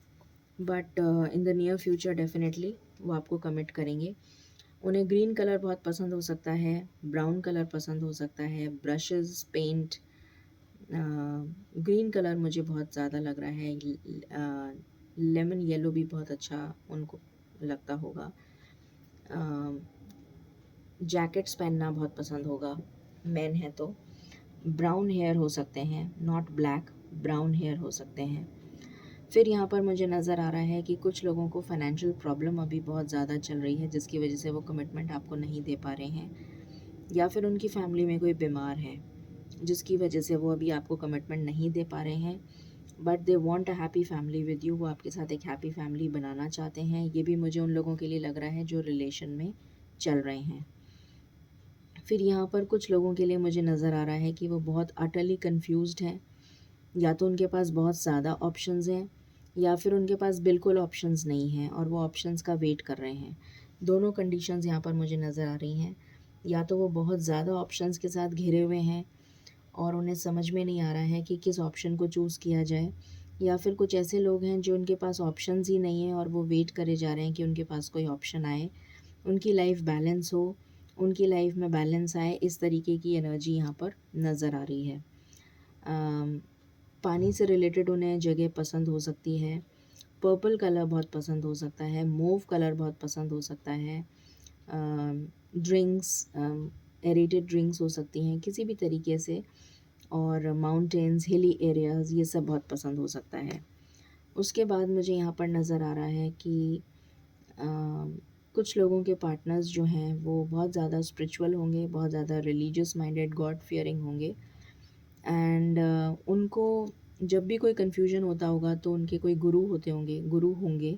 but in the near future definitely वो आपको कमिट करेंगे। उन्हें ग्रीन कलर बहुत पसंद हो सकता है, ब्राउन कलर पसंद हो सकता है, ब्रशेस, पेंट। ग्रीन कलर मुझे बहुत ज़्यादा लग रहा है, लेमन येलो भी बहुत अच्छा उनको लगता होगा। जैकेट्स पहनना बहुत पसंद होगा, मेन है तो। ब्राउन हेयर हो सकते हैं, नॉट ब्लैक, ब्राउन हेयर हो सकते हैं। फिर यहाँ पर मुझे नज़र आ रहा है कि कुछ लोगों को फाइनेंशियल प्रॉब्लम अभी बहुत ज़्यादा चल रही है, जिसकी वजह से वो कमिटमेंट आपको नहीं दे पा रहे हैं, या फिर उनकी फैमिली में कोई बीमार है जिसकी वजह से वो अभी आपको कमिटमेंट नहीं दे पा रहे हैं, but they want a happy family with you. वो आपके साथ एक हैप्पी फैमिली बनाना चाहते हैं। ये भी मुझे उन लोगों के लिए लग रहा है जो रिलेशन में चल रहे हैं। फिर यहाँ पर कुछ लोगों के लिए मुझे नज़र आ रहा है कि वो बहुत अटली कन्फ्यूज्ड हैं, या तो उनके पास बहुत ज़्यादा ऑप्शंस हैं, या फिर उनके पास बिल्कुल ऑप्शंस नहीं हैं और वो ऑप्शंस का वेट कर रहे हैं। दोनों कंडीशंस यहाँ पर मुझे नज़र आ रही हैं। या तो वो बहुत ज़्यादा ऑप्शंस के साथ घिरे हुए हैं और उन्हें समझ में नहीं आ रहा है कि किस ऑप्शन को चूज़ किया जाए, या फिर कुछ ऐसे लोग हैं जो उनके पास ऑप्शंस ही नहीं हैं और वो वेट करे जा रहे हैं कि उनके पास कोई ऑप्शन आए, उनकी लाइफ बैलेंस हो, उनकी लाइफ में बैलेंस आए। इस तरीके की एनर्जी यहाँ पर नज़र आ रही है। पानी से रिलेटेड उन्हें जगह पसंद हो सकती है, पर्पल कलर बहुत पसंद हो सकता है, मूव कलर बहुत पसंद हो सकता है, ड्रिंक्स, एरेटेड ड्रिंक्स हो सकती हैं किसी भी तरीके से, और माउंटेन्स, हिली एरियाज़, ये सब बहुत पसंद हो सकता है। उसके बाद मुझे यहाँ पर नज़र आ रहा है कि कुछ लोगों के पार्टनर्स जो हैं वो बहुत ज़्यादा स्पिरिचुअल होंगे, बहुत ज़्यादा रिलीजियस माइंडेड, गॉड फियरिंग होंगे, एंड उनको जब भी कोई कन्फ्यूजन होता होगा तो उनके कोई गुरु होंगे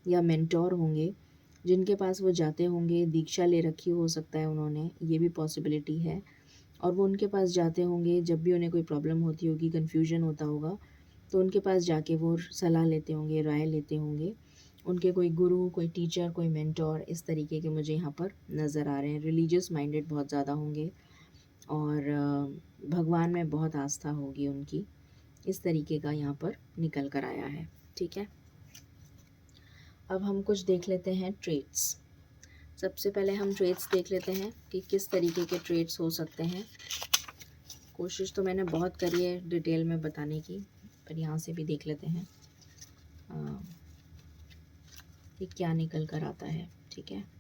या मेंटोर होंगे जिनके पास वो जाते होंगे। दीक्षा ले रखी हो सकता है उन्होंने, ये भी पॉसिबिलिटी है, और वो उनके पास जाते होंगे जब भी उन्हें कोई प्रॉब्लम होती होगी, कन्फ्यूजन होता होगा, तो उनके पास जाके वो सलाह लेते होंगे, राय लेते होंगे। उनके कोई गुरु, कोई टीचर, कोई मेंटोर, इस तरीके के मुझे यहाँ पर नज़र आ रहे हैं। रिलीजियस माइंडेड बहुत ज़्यादा होंगे और भगवान में बहुत आस्था होगी उनकी, इस तरीके का यहाँ पर निकल कर आया है। ठीक है, अब हम कुछ देख लेते हैं ट्रेट्स। सबसे पहले हम ट्रेड्स देख लेते हैं कि किस तरीके के ट्रेड्स हो सकते हैं। कोशिश तो मैंने बहुत करी है डिटेल में बताने की, पर यहाँ से भी देख लेते हैं कि क्या निकल कर आता है। ठीक है,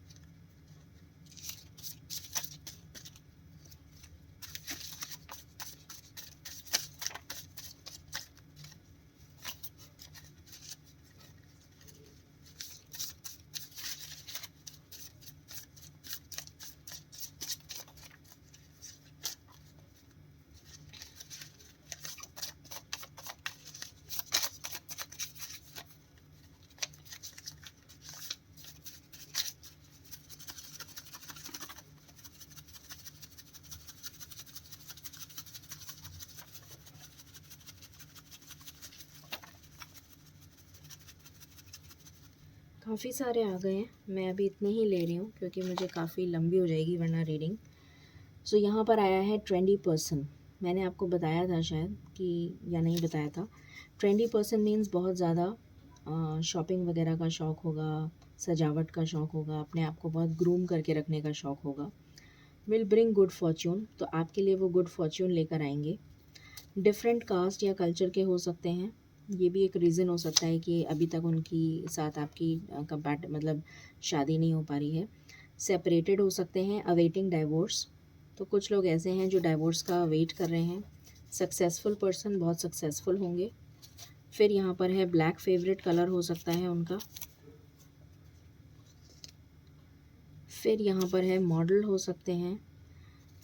काफ़ी सारे आ गए हैं। मैं अभी इतने ही ले रही हूँ क्योंकि मुझे काफ़ी लंबी हो जाएगी वरना रीडिंग। सो यहाँ पर आया है ट्रेंडी पर्सन। मैंने आपको बताया था शायद कि, या नहीं बताया था। ट्रेंडी पर्सन मीन्स बहुत ज़्यादा शॉपिंग वगैरह का शौक़ होगा, सजावट का शौक़ होगा, अपने आप को बहुत ग्रूम करके रखने का शौक़ होगा। विल ब्रिंग गुड फॉर्च्यून, तो आपके लिए वो गुड फॉर्च्यून लेकर आएंगे। डिफरेंट कास्ट या कल्चर के हो सकते हैं, ये भी एक रीज़न हो सकता है कि अभी तक उनकी साथ आपकी कंपैट मतलब शादी नहीं हो पा रही है। सेपरेटेड हो सकते हैं, अवेटिंग डाइवोर्स, तो कुछ लोग ऐसे हैं जो डाइवोर्स का वेट कर रहे हैं। सक्सेसफुल पर्सन, बहुत सक्सेसफुल होंगे। फिर यहाँ पर है ब्लैक, फेवरेट कलर हो सकता है उनका। फिर यहाँ पर है मॉडल हो सकते हैं।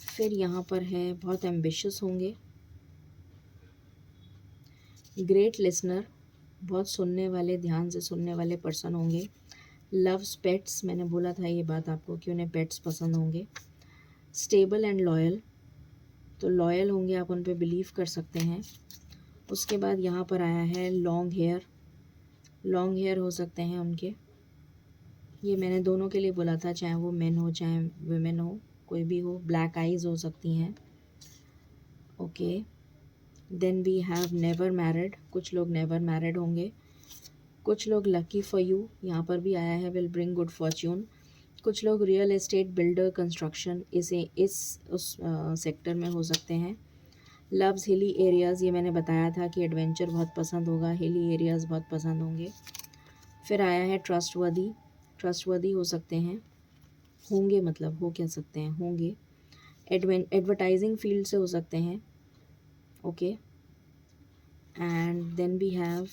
फिर यहाँ पर है बहुत एम्बिशियस होंगे। ग्रेट लिसनर, बहुत सुनने वाले, ध्यान से सुनने वाले पर्सन होंगे। लव्स पेट्स, मैंने बोला था ये बात आपको कि उन्हें पेट्स पसंद होंगे। स्टेबल एंड लॉयल, तो लॉयल होंगे, आप उन पे बिलीव कर सकते हैं। उसके बाद यहाँ पर आया है लॉन्ग हेयर। लॉन्ग हेयर हो सकते हैं उनके, ये मैंने दोनों के लिए बोला था, चाहे वो मेन हो चाहे वुमेन हो, कोई भी हो। ब्लैक आइज़ हो सकती हैं। Okay, then we have never married, कुछ लोग नेवर मैरिड होंगे। कुछ लोग लकी फॉर यू, यहाँ पर भी आया है, विल ब्रिंग गुड फॉर्च्यून। कुछ लोग रियल एस्टेट, बिल्डर, कंस्ट्रक्शन, उस सेक्टर में हो सकते हैं। लव्स हिली एरियाज़, ये मैंने बताया था कि एडवेंचर बहुत पसंद होगा, हिली एरियाज़ बहुत पसंद होंगे। फिर आया है ट्रस्टवर्दी, ट्रस्टवर्दी हो सकते हैं, होंगे मतलब हो कह सकते हैं, होंगे। एडवर्टाइजिंग फील्ड से हो सकते हैं। Okay, and then we have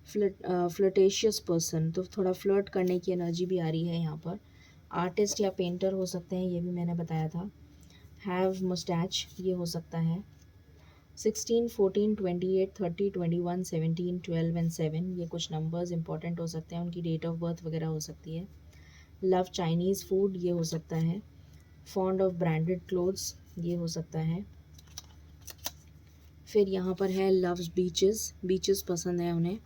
flirtatious person, तो थोड़ा फ्लर्ट करने की एनर्जी भी आ रही है यहाँ पर। आर्टिस्ट या पेंटर हो सकते हैं, ये भी मैंने बताया था। हैव मुस्टैच, ये हो सकता है। 16, 14, 28, 30, 21, 17, 12 एंड 7, ये कुछ नंबर्स इंपॉर्टेंट हो सकते हैं, उनकी डेट ऑफ बर्थ वगैरह हो सकती है। लव चाइनीज़ फूड, ये हो सकता है। फॉन्ड ऑफ ब्रांडेड क्लोथ्स, ये हो सकता है। फिर यहाँ पर है लव्स बीचेस, बीचेस पसंद है उन्हें।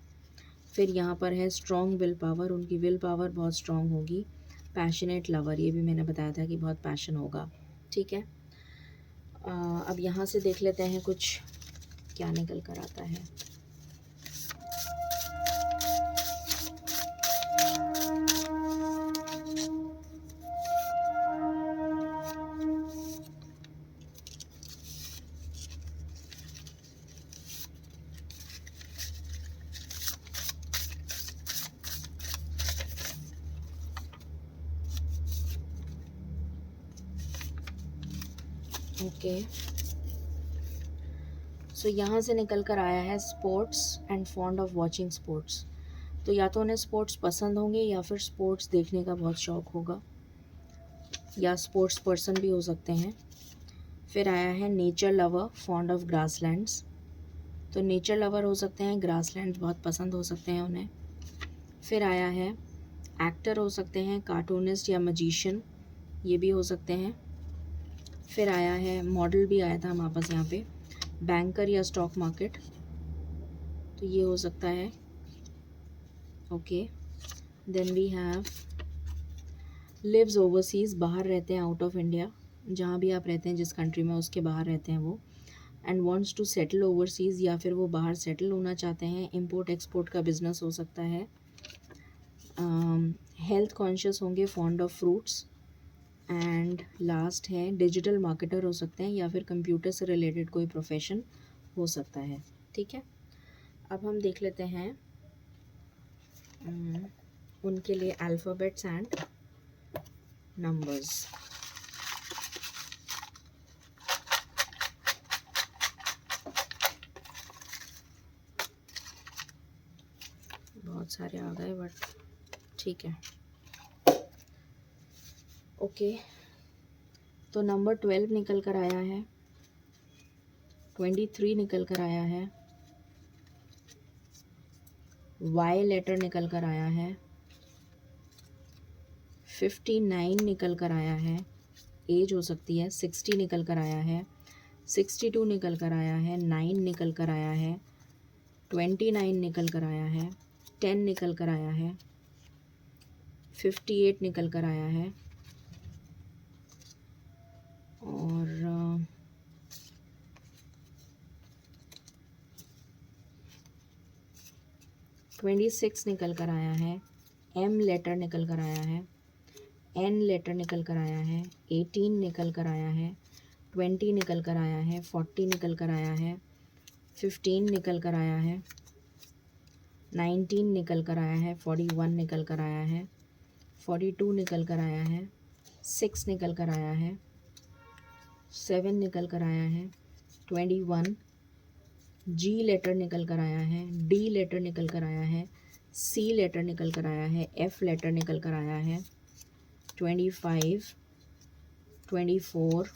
फिर यहाँ पर है स्ट्रॉन्ग विल पावर, उनकी विल पावर बहुत स्ट्रॉन्ग होगी। पैशनेट लवर, ये भी मैंने बताया था कि बहुत पैशन होगा। ठीक है, अब यहाँ से देख लेते हैं कुछ क्या निकल कर आता है। ओके, सो यहाँ से निकल कर आया है sports and fond of watching sports, तो या तो उन्हें स्पोर्ट्स पसंद होंगे या फिर स्पोर्ट्स देखने का बहुत शौक़ होगा, या स्पोर्ट्स पर्सन भी हो सकते हैं। फिर आया है nature lover, fond of grasslands, तो नेचर लवर हो सकते हैं, ग्रासलैंड बहुत पसंद हो सकते हैं उन्हें। फिर आया है एक्टर हो सकते हैं, कार्टूनिस्ट या मजिशियन, ये भी हो सकते हैं। फिर आया है मॉडल, भी आया था हमारे पास यहाँ पे, बैंकर या स्टॉक मार्केट, तो ये हो सकता है। Okay, then we have lives overseas, बाहर रहते हैं, आउट ऑफ इंडिया, जहाँ भी आप रहते हैं जिस कंट्री में उसके बाहर रहते हैं वो। And wants to settle overseas, या फिर वो बाहर सेटल होना चाहते हैं। इंपोर्ट एक्सपोर्ट का बिजनेस हो सकता है। हेल्थ कॉन्शियस होंगे, fond of fruits. And last है डिजिटल मार्केटर हो सकते हैं या फिर कंप्यूटर से रिलेटेड कोई प्रोफेशन हो सकता है। ठीक है, अब हम देख लेते हैं उनके लिए अल्फ़ाबेट्स एंड नंबर्स। बहुत सारे आ गए बट ठीक है। ओके, तो नंबर 12 निकल कर आया है, 23 निकल कर आया है, वाई लेटर निकल कर आया है, 59 निकल कर आया है, एज हो सकती है, 60 निकल कर आया है, 62 निकल कर आया है, 9 निकल कर आया है, 29 निकल कर आया है, 10 निकल कर आया है, 58 निकल कर आया है और 26 निकल कर आया है, एम लेटर निकल कर आया है, एन लेटर निकल कर आया है, 18 निकल कर आया है, 20 निकल कर आया है, 40 निकल कर आया है, 15 निकल कर आया है, 19 निकल कर आया है, 41 निकल कर आया है, 42 निकल कर आया है, 6 निकल कर आया है, 7 निकल कर आया है, 21, जी लेटर निकल कर आया है, डी लेटर निकल कर आया है, सी लेटर निकल कर आया है, एफ लेटर निकल कर आया है, 25, 24,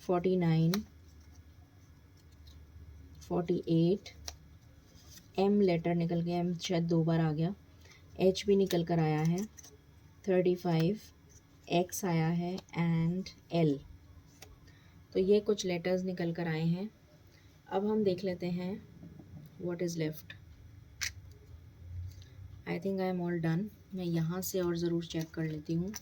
49, 48, एम लेटर निकल गया, एम शायद 2 बार आ गया, एच भी निकल कर आया है, 35, एक्स आया है एंड एल। तो ये कुछ लेटर्स निकल कर आए हैं। अब हम देख लेते हैं what is left. I think I am all done. मैं यहाँ से और ज़रूर चेक कर लेती हूँ।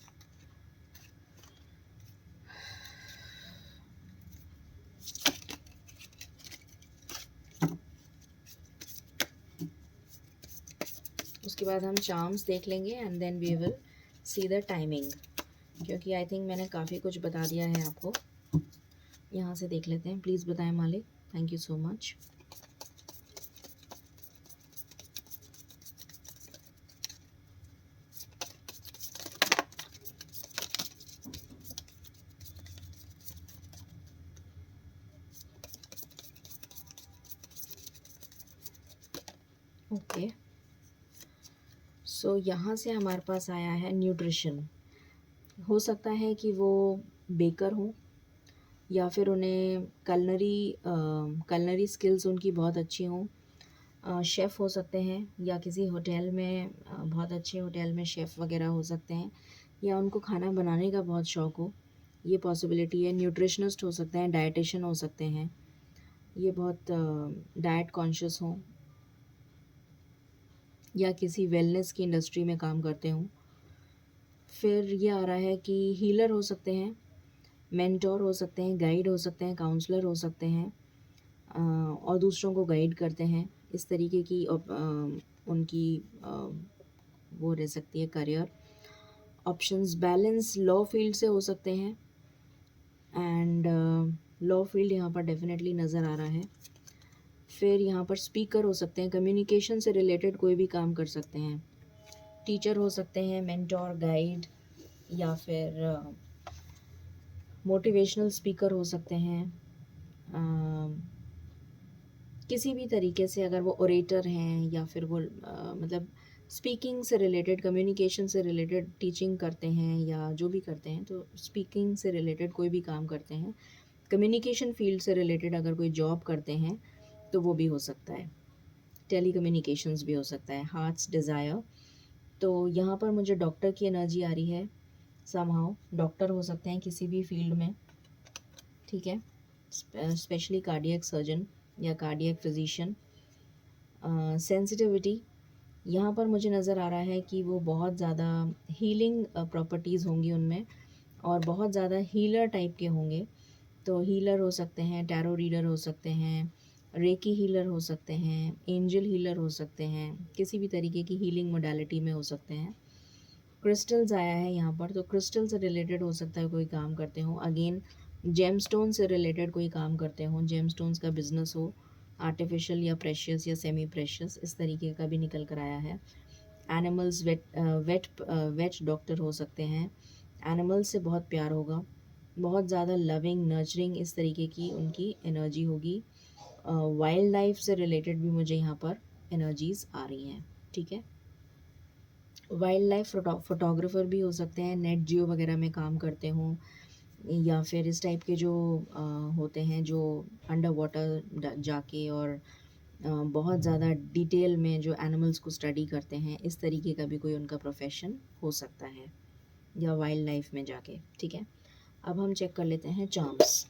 उसके बाद हम चार्म्स देख लेंगे and then we will see the timing, क्योंकि आई थिंक मैंने काफ़ी कुछ बता दिया है आपको। यहाँ से देख लेते हैं, प्लीज़ बताएं मालिक, thank you so much. Okay, so यहाँ से हमारे पास आया है न्यूट्रिशन। हो सकता है कि वो बेकर हो या फिर उन्हें कलनरी स्किल्स उनकी बहुत अच्छी हों। शेफ़ हो सकते हैं या किसी होटल में बहुत अच्छे होटल में शेफ़ वगैरह हो सकते हैं, या उनको खाना बनाने का बहुत शौक़ हो, ये पॉसिबिलिटी है। न्यूट्रिशनिस्ट हो सकते हैं, डाइटिशियन हो सकते हैं, ये बहुत डाइट कॉन्शियस हों या किसी वेलनेस की इंडस्ट्री में काम करते हों। फिर ये आ रहा है कि हीलर हो सकते हैं, मेंटोर हो सकते हैं, गाइड हो सकते हैं, काउंसलर हो सकते हैं और दूसरों को गाइड करते हैं। इस तरीके की उनकी वो रह सकती है career options. Balance law field से हो सकते हैं एंड लॉ फील्ड यहाँ पर डेफिनेटली नज़र आ रहा है। फिर यहाँ पर स्पीकर हो सकते हैं, कम्युनिकेशन से रिलेटेड कोई भी काम कर सकते हैं। टीचर हो सकते हैं, मेंटोर, गाइड या फिर मोटिवेशनल स्पीकर हो सकते हैं। किसी भी तरीके से अगर वो ओरेटर हैं या फिर वो मतलब स्पीकिंग से रिलेटेड, कम्युनिकेशन से रिलेटेड टीचिंग करते हैं या जो भी करते हैं, तो स्पीकिंग से रिलेटेड कोई भी काम करते हैं, कम्युनिकेशन फील्ड से रिलेटेड अगर कोई जॉब करते हैं तो वो भी हो सकता है। टेली कम्युनिकेशंस भी हो सकता है। हार्ट्स डिज़ायर, तो यहाँ पर मुझे डॉक्टर की एनर्जी आ रही है। समहाउ डॉक्टर हो सकते हैं किसी भी फील्ड में, ठीक है, स्पेशली कार्डियक सर्जन या कार्डियक फिजिशियन। सेंसिटिविटी, यहाँ पर मुझे नज़र आ रहा है कि वो बहुत ज़्यादा हीलिंग प्रॉपर्टीज़ होंगी उनमें और बहुत ज़्यादा हीलर टाइप के होंगे। तो हीलर हो सकते हैं, टैरो रीडर हो सकते हैं, रेकी हीलर हो सकते हैं, एंजल हीलर हो सकते हैं, किसी भी तरीके की हीलिंग मोडालिटी में हो सकते हैं। क्रिस्टल्स आया है यहाँ पर, तो क्रिस्टल से रिलेटेड हो सकता है कोई काम करते हो। अगेन जेमस्टोन से रिलेटेड कोई काम करते हो, जेमस्टोन्स का बिजनेस हो, आर्टिफिशियल या प्रेशियस या सेमी प्रेशियस, इस तरीके का भी निकल कर आया है। एनिमल्स, वेट डॉक्टर हो सकते हैं। एनिमल्स से बहुत प्यार होगा, बहुत ज़्यादा लविंग नर्चरिंग इस तरीके की उनकी एनर्जी होगी। वाइल्ड लाइफ से रिलेटेड भी मुझे यहाँ पर एनर्जीज आ रही हैं। ठीक है, वाइल्ड लाइफ फोटोग्राफर भी हो सकते हैं, नेट जियो वगैरह में काम करते हों, या फिर इस टाइप के जो होते हैं जो अंडर वाटर जाके और बहुत ज़्यादा डिटेल में जो एनिमल्स को स्टडी करते हैं, इस तरीके का भी कोई उनका प्रोफेशन हो सकता है, या वाइल्ड लाइफ में जाके। ठीक है, अब हम चेक कर लेते हैं चार्म्स।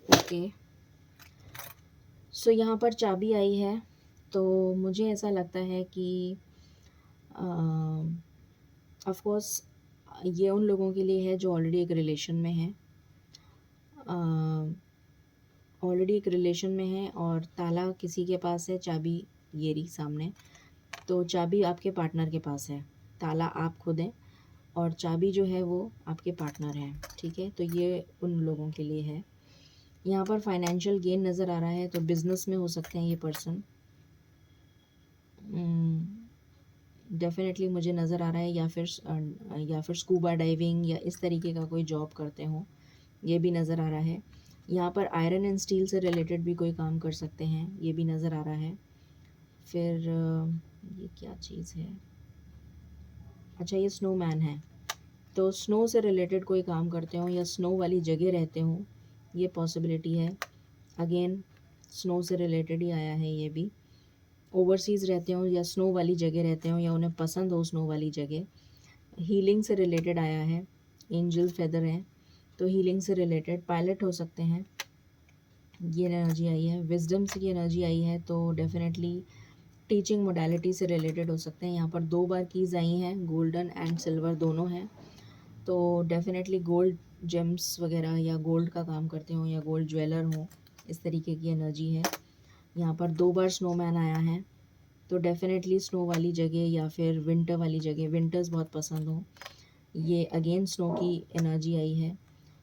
ओके, सो यहाँ पर चाबी आई है, तो मुझे ऐसा लगता है कि ऑफ कोर्स ये उन लोगों के लिए है जो ऑलरेडी एक रिलेशन में है, ऑलरेडी एक रिलेशन में है, और ताला किसी के पास है, चाबी ये रही सामने। तो चाबी आपके पार्टनर के पास है, ताला आप खुद हैं, और चाबी जो है वो आपके पार्टनर है। ठीक है, तो ये उन लोगों के लिए है। यहाँ पर फाइनेंशियल गेन नज़र आ रहा है, तो बिज़नेस में हो सकते हैं ये पर्सन, डेफिनेटली मुझे नज़र आ रहा है, या फिर स्कूबा डाइविंग या इस तरीके का कोई जॉब करते हो, ये भी नज़र आ रहा है। यहाँ पर आयरन एंड स्टील से रिलेटेड भी कोई काम कर सकते हैं, ये भी नज़र आ रहा है। फिर ये क्या चीज़ है, अच्छा ये स्नोमैन है, तो स्नो से रिलेटेड कोई काम करते हो या स्नो वाली जगह रहते हो, ये पॉसिबिलिटी है। अगेन स्नो से रिलेटेड ही आया है ये भी, ओवरसीज़ रहते हो या स्नो वाली जगह रहते हो या उन्हें पसंद हो स्नो वाली जगह। हीलिंग से रिलेटेड आया है, एंजल फेदर हैं, तो हीलिंग से रिलेटेड पायलट हो सकते हैं, ये एनर्जी आई है। विजडम से की एनर्जी आई है, तो डेफिनेटली टीचिंग मोडालिटी से रिलेटेड हो सकते हैं। यहाँ पर 2 बार कीज़ आई हैं, गोल्डन एंड सिल्वर दोनों हैं, तो डेफिनेटली गोल्ड जेम्स वगैरह या गोल्ड का काम करते हो या गोल्ड ज्वेलर हो, इस तरीके की एनर्जी है। यहाँ पर 2 बार स्नोमैन आया है, तो डेफिनेटली स्नो वाली जगह या फिर विंटर वाली जगह, विंटर्स बहुत पसंद हो, ये अगेन स्नो की एनर्जी आई है।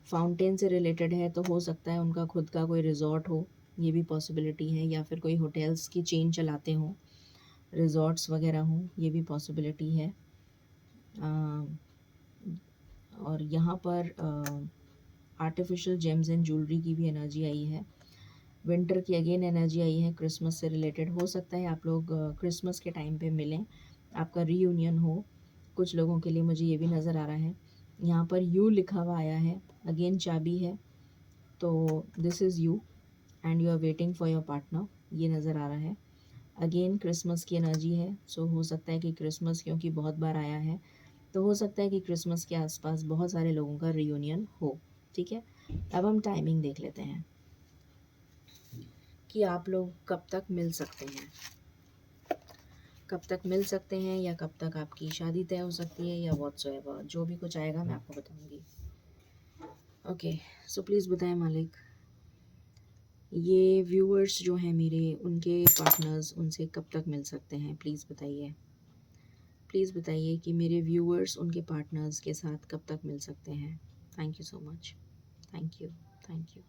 फाउंटेन से रिलेटेड है, तो हो सकता है उनका खुद का कोई रिज़ॉर्ट हो, ये भी पॉसिबिलिटी है, या फिर कोई होटल्स की चेन चलाते हों, रिज़ॉर्ट्स वगैरह हों, ये भी पॉसिबिलिटी है। और यहाँ पर आर्टिफिशियल जेम्स एंड ज्वेलरी की भी एनर्जी आई है। विंटर की अगेन एनर्जी आई है, क्रिसमस से रिलेटेड हो सकता है आप लोग क्रिसमस के टाइम पे मिलें, आपका रीयूनियन हो। कुछ लोगों के लिए मुझे ये भी नज़र आ रहा है। यहाँ पर यू लिखा हुआ आया है, अगेन चाबी है, तो this is you and you are waiting for your partner, ये नज़र आ रहा है। अगेन क्रिसमस की एनर्जी है, सो हो सकता है कि क्रिसमस, क्योंकि बहुत बार आया है, तो हो सकता है कि क्रिसमस के आसपास बहुत सारे लोगों का रीयूनियन हो। ठीक है, अब हम टाइमिंग देख लेते हैं कि आप लोग कब तक मिल सकते हैं, कब तक मिल सकते हैं, या कब तक आपकी शादी तय हो सकती है, या व्हाट्सएवर जो भी कुछ आएगा मैं आपको बताऊंगी। ओके, सो प्लीज़ बताएं मालिक, ये व्यूअर्स जो हैं मेरे, उनके पार्टनर्स उनसे कब तक मिल सकते हैं, प्लीज़ बताइए। प्लीज़ बताइए कि मेरे व्यूअर्स उनके पार्टनर्स के साथ कब तक मिल सकते हैं। Thank you so much, thank you, thank you.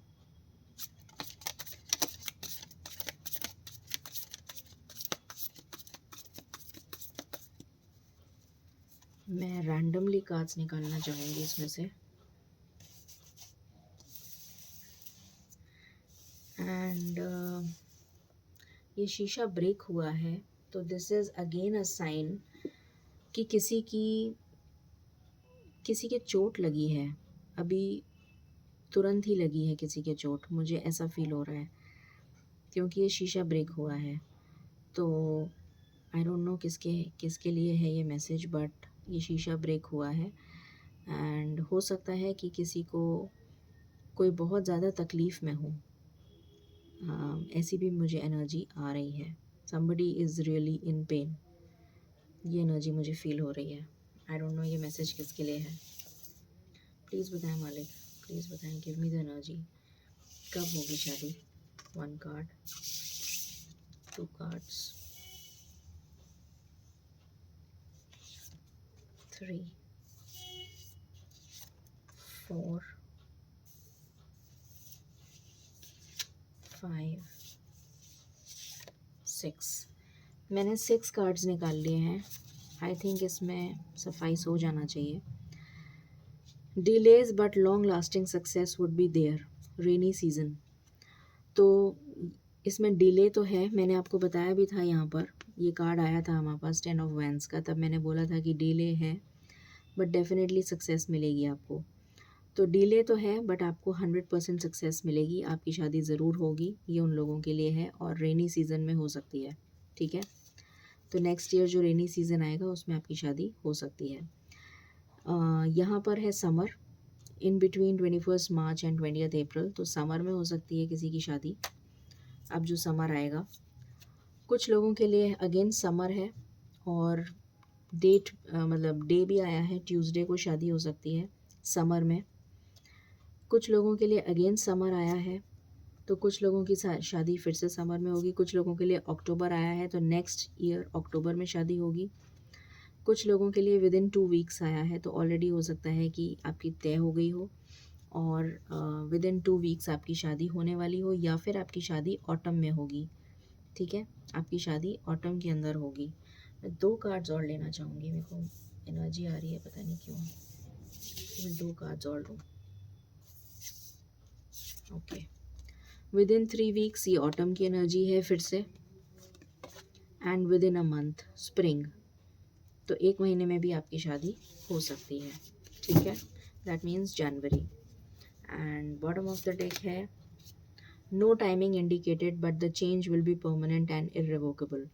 मैं रैंडमली कार्ड्स निकालना चाहूँगी इसमें से, एंड ये शीशा ब्रेक हुआ है, तो this is again a sign कि किसी के चोट लगी है, अभी तुरंत ही लगी है किसी के चोट, मुझे ऐसा फील हो रहा है, क्योंकि ये शीशा ब्रेक हुआ है। तो आई डोंट नो किसके किसके लिए है ये मैसेज, बट ये शीशा ब्रेक हुआ है, एंड हो सकता है कि किसी को कोई बहुत ज़्यादा तकलीफ़ में हो, ऐसी भी मुझे एनर्जी आ रही है। Somebody is really in pen, ये एनर्जी मुझे फील हो रही है। आई डोंट नो ये मैसेज किसके लिए है। प्लीज़ बताएं मालिक, प्लीज़ बताएं, गिव मी द एनर्जी। कब होगी शादी? 1 कार्ड, 2 कार्ड्स, 3, 4, 5, 6। मैंने 6 कार्ड्स निकाल लिए हैं। आई थिंक इसमें सफाइस हो जाना चाहिए। Delays but long lasting success would be there, rainy season. तो इसमें डिले तो है, मैंने आपको बताया भी था। यहाँ पर ये कार्ड आया था हमारे पास 10 ऑफ वैंस का, तब मैंने बोला था कि डिले है बट डेफिनेटली सक्सेस मिलेगी आपको। तो डिले तो है बट आपको 100% सक्सेस मिलेगी, आपकी शादी ज़रूर होगी। ये उन लोगों के लिए है और रेनी सीज़न में हो सकती है, ठीक है। तो नेक्स्ट ईयर जो रेनी सीज़न आएगा उसमें आपकी शादी हो सकती है। यहाँ पर है summer, in between 21 March and 20 अप्रैल। तो समर में हो सकती है किसी की शादी। अब जो समर आएगा कुछ लोगों के लिए अगेन समर है, और डेट मतलब डे भी आया है, ट्यूसडे को शादी हो सकती है समर में। कुछ लोगों के लिए अगेन समर आया है, तो कुछ लोगों की शादी फिर से समर में होगी। कुछ लोगों के लिए अक्टूबर आया है, तो नेक्स्ट ईयर अक्टूबर में शादी होगी। कुछ लोगों के लिए विदिन 2 वीक्स आया है, तो ऑलरेडी हो सकता है कि आपकी तय हो गई हो और विदिन 2 वीक्स आपकी शादी होने वाली हो, या फिर आपकी शादी ऑटम में होगी, ठीक है। आपकी शादी ऑटम के अंदर होगी। मैं 2 कार्ड्स और लेना चाहूँगी, मेरे को एनर्जी आ रही है पता नहीं क्यों। मैं 2 कार्ड्स और लूँ। ओके, विदिन 3 वीक्स ये ऑटम की एनर्जी है फिर से, and within a month spring. तो 1 महीने में भी आपकी शादी हो सकती है, ठीक है। That means January. And bottom of the deck है no timing indicated but the change will be permanent and irrevocable.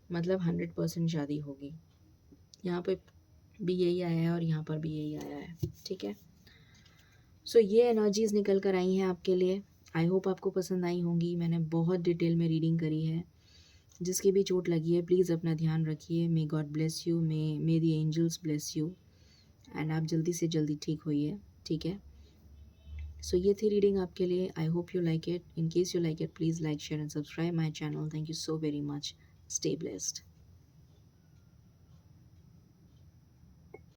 मतलब 100% शादी होगी। यहाँ पे भी यही आया है और यहाँ पर भी यही आया है, ठीक है। सो ये एनर्जीज़ निकल कर आई हैं आपके लिए। आई होप आपको पसंद आई होंगी। मैंने बहुत डिटेल में रीडिंग करी है। जिसकी भी चोट लगी है प्लीज़ अपना ध्यान रखिए। May God bless you, may the angels bless you, and आप जल्दी से जल्दी ठीक होइए, ठीक है। सो ये थी रीडिंग आपके लिए। I hope you like it. In case you like it please like share and subscribe my channel. Thank you so very much. Stay blessed.